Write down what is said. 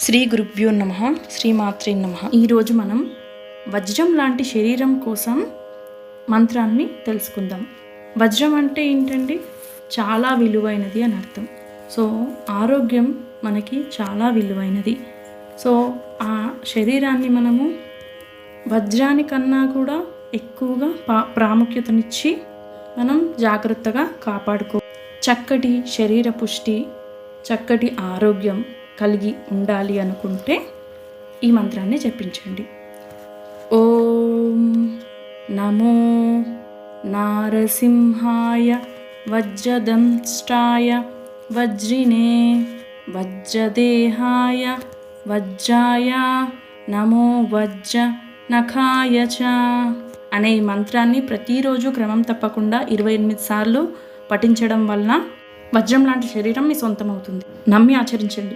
శ్రీ గురుభ్యో నమః. శ్రీమాత్రే నమః. ఈరోజు మనం వజ్రం లాంటి శరీరం కోసం మంత్రాన్ని తెలుసుకుందాం. వజ్రం అంటే ఏంటండి? చాలా విలువైనది అని అర్థం. సో ఆరోగ్యం మనకి చాలా విలువైనది. సో ఆ శరీరాన్ని మనము వజ్రానికన్నా కూడా ఎక్కువగా ప్రాముఖ్యతనిచ్చి మనం జాగ్రత్తగా కాపాడుకో. చక్కటి శరీర పుష్టి, చక్కటి ఆరోగ్యం కలిగి ఉండాలి అనుకుంటే ఈ మంత్రాన్ని జపించండి. ఓం నమో నారసింహాయ వజ్రదంష్ట్రాయ వజ్రినే వజ్రదేహాయ వజ్రాయ నమో వజ్ర నఖాయ చ అనే ఈ మంత్రాన్ని ప్రతిరోజు క్రమం తప్పకుండా 28 సార్లు పఠించడం వలన వజ్రం లాంటి శరీరం మీ సొంతం అవుతుంది. నమ్మి ఆచరించండి.